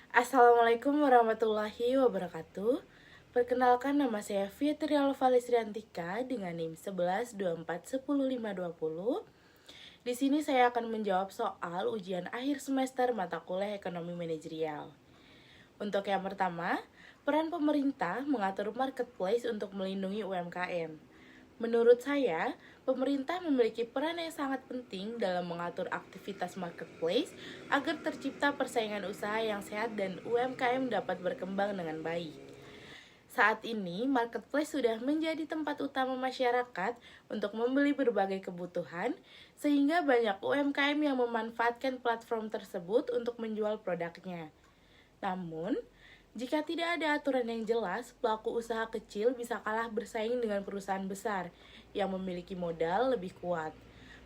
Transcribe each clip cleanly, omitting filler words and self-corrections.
Assalamualaikum warahmatullahi wabarakatuh. Perkenalkan, nama saya Fitrial Valisriantika dengan NIM 1124100520. Di sini saya akan menjawab soal ujian akhir semester mata kuliah Ekonomi Manajerial. Untuk yang pertama, peran pemerintah mengatur marketplace untuk melindungi UMKM. Menurut saya, pemerintah memiliki peran yang sangat penting dalam mengatur aktivitas marketplace agar tercipta persaingan usaha yang sehat dan UMKM dapat berkembang dengan baik. Saat ini, marketplace sudah menjadi tempat utama masyarakat untuk membeli berbagai kebutuhan, sehingga banyak UMKM yang memanfaatkan platform tersebut untuk menjual produknya. Namun, jika tidak ada aturan yang jelas, pelaku usaha kecil bisa kalah bersaing dengan perusahaan besar yang memiliki modal lebih kuat.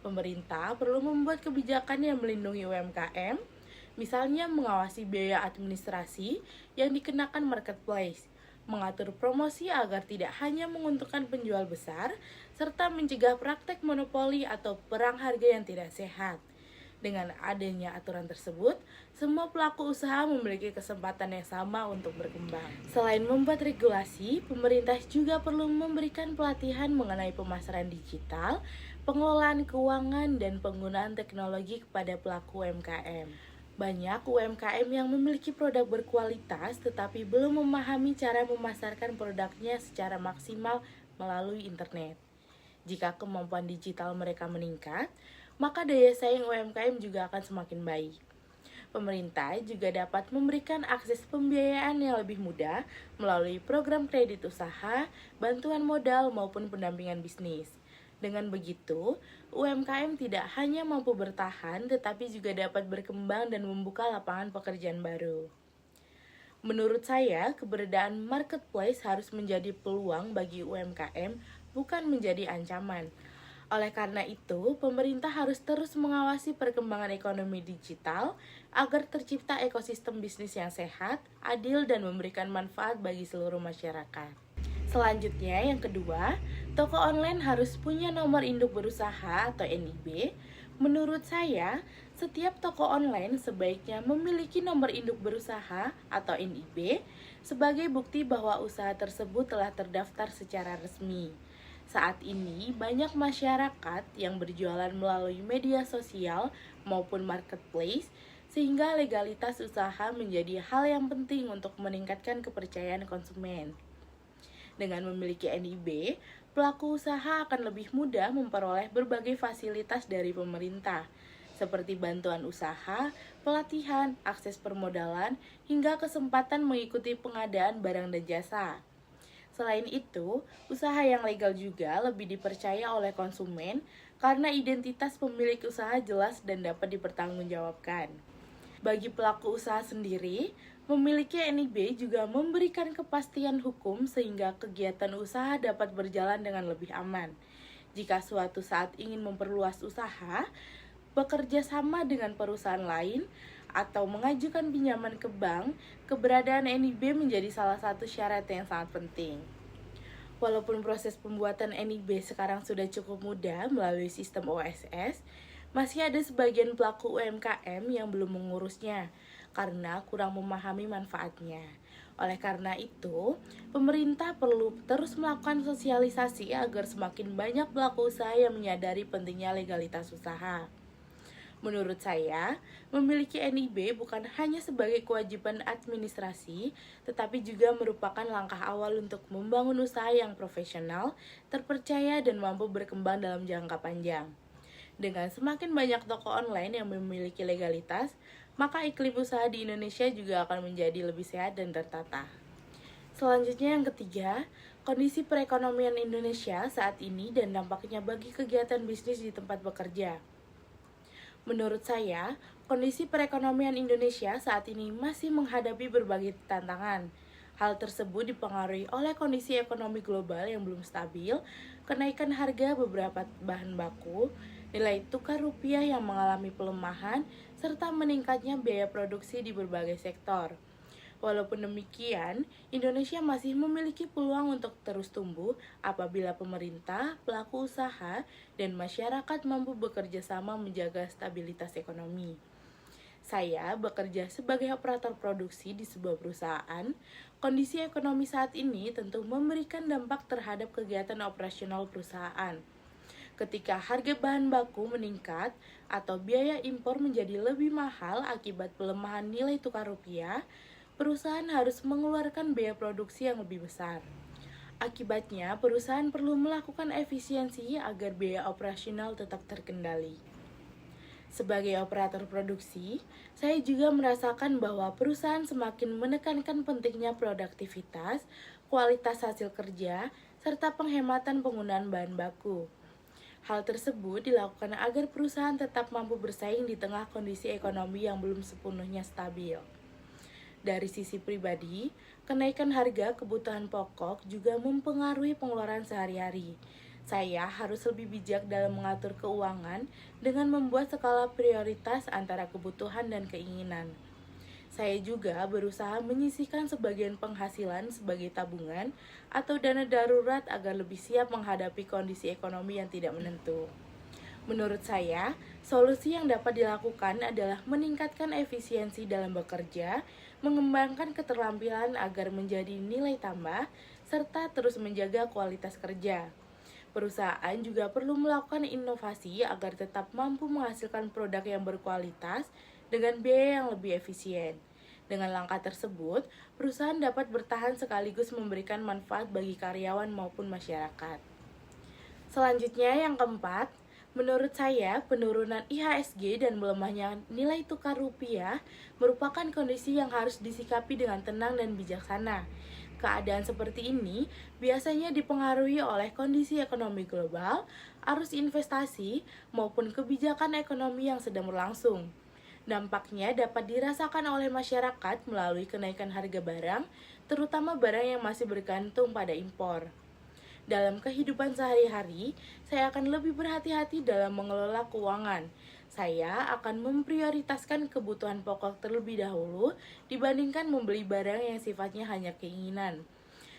Pemerintah perlu membuat kebijakan yang melindungi UMKM, misalnya mengawasi biaya administrasi yang dikenakan marketplace, mengatur promosi agar tidak hanya menguntungkan penjual besar, serta mencegah praktek monopoli atau perang harga yang tidak sehat. Dengan adanya aturan tersebut, semua pelaku usaha memiliki kesempatan yang sama untuk berkembang. Selain membuat regulasi, pemerintah juga perlu memberikan pelatihan mengenai pemasaran digital, pengelolaan keuangan, dan penggunaan teknologi kepada pelaku UMKM. Banyak UMKM yang memiliki produk berkualitas tetapi belum memahami cara memasarkan produknya secara maksimal melalui internet. Jika kemampuan digital mereka meningkat, maka daya saing UMKM juga akan semakin baik. Pemerintah juga dapat memberikan akses pembiayaan yang lebih mudah melalui program kredit usaha, bantuan modal, maupun pendampingan bisnis. Dengan begitu, UMKM tidak hanya mampu bertahan, tetapi juga dapat berkembang dan membuka lapangan pekerjaan baru. Menurut saya, keberadaan marketplace harus menjadi peluang bagi UMKM, bukan menjadi ancaman. Oleh karena itu, pemerintah harus terus mengawasi perkembangan ekonomi digital agar tercipta ekosistem bisnis yang sehat, adil, dan memberikan manfaat bagi seluruh masyarakat. Selanjutnya, yang kedua, toko online harus punya nomor induk berusaha atau NIB. Menurut saya, setiap toko online sebaiknya memiliki nomor induk berusaha atau NIB sebagai bukti bahwa usaha tersebut telah terdaftar secara resmi. Saat ini, banyak masyarakat yang berjualan melalui media sosial maupun marketplace, sehingga legalitas usaha menjadi hal yang penting untuk meningkatkan kepercayaan konsumen. Dengan memiliki NIB, pelaku usaha akan lebih mudah memperoleh berbagai fasilitas dari pemerintah, seperti bantuan usaha, pelatihan, akses permodalan, hingga kesempatan mengikuti pengadaan barang dan jasa. Selain itu, usaha yang legal juga lebih dipercaya oleh konsumen karena identitas pemilik usaha jelas dan dapat dipertanggungjawabkan. Bagi pelaku usaha sendiri, memiliki NIB juga memberikan kepastian hukum sehingga kegiatan usaha dapat berjalan dengan lebih aman. Jika suatu saat ingin memperluas usaha, bekerja sama dengan perusahaan lain, atau mengajukan pinjaman ke bank, keberadaan NIB menjadi salah satu syarat yang sangat penting. Walaupun proses pembuatan NIB sekarang sudah cukup mudah melalui sistem OSS, masih ada sebagian pelaku UMKM yang belum mengurusnya karena kurang memahami manfaatnya. Oleh karena itu, pemerintah perlu terus melakukan sosialisasi agar semakin banyak pelaku usaha yang menyadari pentingnya legalitas usaha. Menurut saya, memiliki NIB bukan hanya sebagai kewajiban administrasi, tetapi juga merupakan langkah awal untuk membangun usaha yang profesional, terpercaya, dan mampu berkembang dalam jangka panjang. Dengan semakin banyak toko online yang memiliki legalitas, maka iklim usaha di Indonesia juga akan menjadi lebih sehat dan tertata. Selanjutnya yang ketiga, kondisi perekonomian Indonesia saat ini dan dampaknya bagi kegiatan bisnis di tempat bekerja. Menurut saya, kondisi perekonomian Indonesia saat ini masih menghadapi berbagai tantangan. Hal tersebut dipengaruhi oleh kondisi ekonomi global yang belum stabil, kenaikan harga beberapa bahan baku, nilai tukar rupiah yang mengalami pelemahan, serta meningkatnya biaya produksi di berbagai sektor. Walaupun demikian, Indonesia masih memiliki peluang untuk terus tumbuh apabila pemerintah, pelaku usaha, dan masyarakat mampu bekerja sama menjaga stabilitas ekonomi. Saya bekerja sebagai operator produksi di sebuah perusahaan. Kondisi ekonomi saat ini tentu memberikan dampak terhadap kegiatan operasional perusahaan. Ketika harga bahan baku meningkat atau biaya impor menjadi lebih mahal akibat pelemahan nilai tukar rupiah, perusahaan harus mengeluarkan biaya produksi yang lebih besar. Akibatnya, perusahaan perlu melakukan efisiensi agar biaya operasional tetap terkendali. Sebagai operator produksi, saya juga merasakan bahwa perusahaan semakin menekankan pentingnya produktivitas, kualitas hasil kerja, serta penghematan penggunaan bahan baku. Hal tersebut dilakukan agar perusahaan tetap mampu bersaing di tengah kondisi ekonomi yang belum sepenuhnya stabil. Dari sisi pribadi, kenaikan harga kebutuhan pokok juga mempengaruhi pengeluaran sehari-hari. Saya harus lebih bijak dalam mengatur keuangan dengan membuat skala prioritas antara kebutuhan dan keinginan. Saya juga berusaha menyisihkan sebagian penghasilan sebagai tabungan atau dana darurat agar lebih siap menghadapi kondisi ekonomi yang tidak menentu. Menurut saya, solusi yang dapat dilakukan adalah meningkatkan efisiensi dalam bekerja, mengembangkan keterampilan agar menjadi nilai tambah, serta terus menjaga kualitas kerja. Perusahaan juga perlu melakukan inovasi agar tetap mampu menghasilkan produk yang berkualitas dengan biaya yang lebih efisien. Dengan langkah tersebut, perusahaan dapat bertahan sekaligus memberikan manfaat bagi karyawan maupun masyarakat. Selanjutnya, yang keempat, menurut saya penurunan IHSG dan melemahnya nilai tukar rupiah merupakan kondisi yang harus disikapi dengan tenang dan bijaksana. Keadaan seperti ini biasanya dipengaruhi oleh kondisi ekonomi global, arus investasi, maupun kebijakan ekonomi yang sedang berlangsung. Dampaknya dapat dirasakan oleh masyarakat melalui kenaikan harga barang, terutama barang yang masih bergantung pada impor. Dalam kehidupan sehari-hari, saya akan lebih berhati-hati dalam mengelola keuangan. Saya akan memprioritaskan kebutuhan pokok terlebih dahulu dibandingkan membeli barang yang sifatnya hanya keinginan.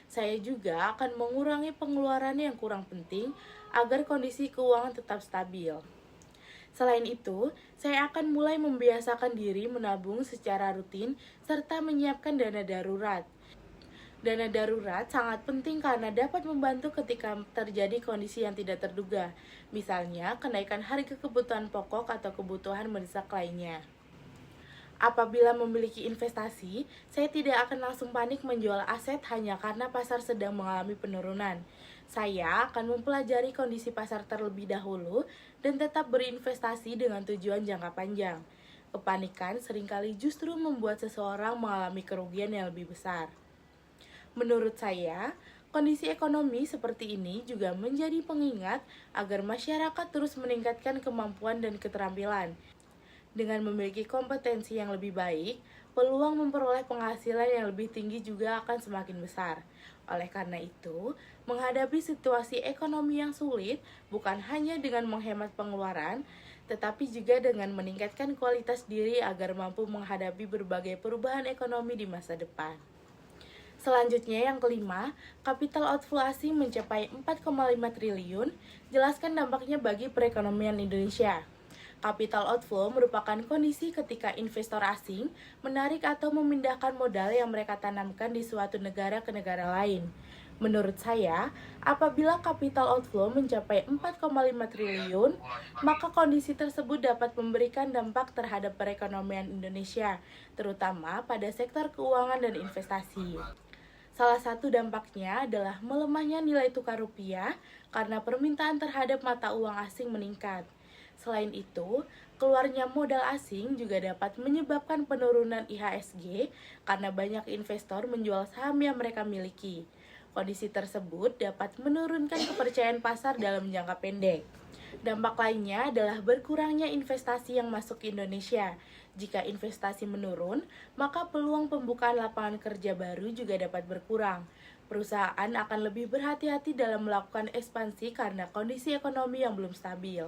Saya juga akan mengurangi pengeluaran yang kurang penting agar kondisi keuangan tetap stabil. Selain itu, saya akan mulai membiasakan diri menabung secara rutin serta menyiapkan dana darurat. Dana darurat sangat penting karena dapat membantu ketika terjadi kondisi yang tidak terduga, misalnya kenaikan harga kebutuhan pokok atau kebutuhan mendesak lainnya. Apabila memiliki investasi, saya tidak akan langsung panik menjual aset hanya karena pasar sedang mengalami penurunan. Saya akan mempelajari kondisi pasar terlebih dahulu dan tetap berinvestasi dengan tujuan jangka panjang. Kepanikan seringkali justru membuat seseorang mengalami kerugian yang lebih besar. Menurut saya, kondisi ekonomi seperti ini juga menjadi pengingat agar masyarakat terus meningkatkan kemampuan dan keterampilan. Dengan memiliki kompetensi yang lebih baik, peluang memperoleh penghasilan yang lebih tinggi juga akan semakin besar. Oleh karena itu, menghadapi situasi ekonomi yang sulit bukan hanya dengan menghemat pengeluaran, tetapi juga dengan meningkatkan kualitas diri agar mampu menghadapi berbagai perubahan ekonomi di masa depan. Selanjutnya yang kelima, capital outflow asing mencapai 4,5 triliun, jelaskan dampaknya bagi perekonomian Indonesia. Capital outflow merupakan kondisi ketika investor asing menarik atau memindahkan modal yang mereka tanamkan di suatu negara ke negara lain. Menurut saya, apabila capital outflow mencapai 4,5 triliun, maka kondisi tersebut dapat memberikan dampak terhadap perekonomian Indonesia, terutama pada sektor keuangan dan investasi. Salah satu dampaknya adalah melemahnya nilai tukar rupiah karena permintaan terhadap mata uang asing meningkat. Selain itu, keluarnya modal asing juga dapat menyebabkan penurunan IHSG karena banyak investor menjual saham yang mereka miliki. Kondisi tersebut dapat menurunkan kepercayaan pasar dalam jangka pendek. Dampak lainnya adalah berkurangnya investasi yang masuk ke Indonesia. Jika investasi menurun, maka peluang pembukaan lapangan kerja baru juga dapat berkurang. Perusahaan akan lebih berhati-hati dalam melakukan ekspansi karena kondisi ekonomi yang belum stabil.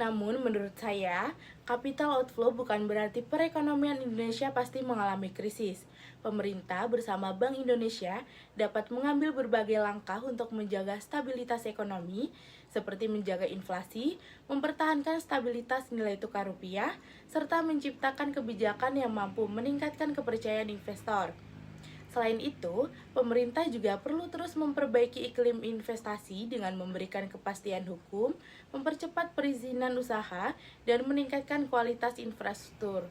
Namun menurut saya, capital outflow bukan berarti perekonomian Indonesia pasti mengalami krisis. Pemerintah bersama Bank Indonesia dapat mengambil berbagai langkah untuk menjaga stabilitas ekonomi, seperti menjaga inflasi, mempertahankan stabilitas nilai tukar rupiah, serta menciptakan kebijakan yang mampu meningkatkan kepercayaan investor. Selain itu, pemerintah juga perlu terus memperbaiki iklim investasi dengan memberikan kepastian hukum, mempercepat perizinan usaha, dan meningkatkan kualitas infrastruktur.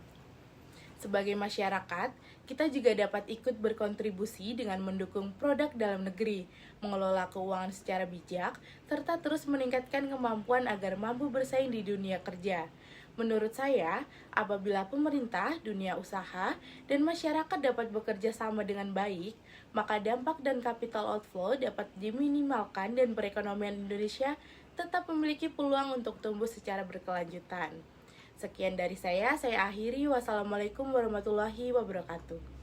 Sebagai masyarakat, kita juga dapat ikut berkontribusi dengan mendukung produk dalam negeri, mengelola keuangan secara bijak, serta terus meningkatkan kemampuan agar mampu bersaing di dunia kerja. Menurut saya, apabila pemerintah, dunia usaha, dan masyarakat dapat bekerja sama dengan baik, maka dampak dan capital outflow dapat diminimalkan dan perekonomian Indonesia tetap memiliki peluang untuk tumbuh secara berkelanjutan. Sekian dari saya akhiri. Wassalamualaikum warahmatullahi wabarakatuh.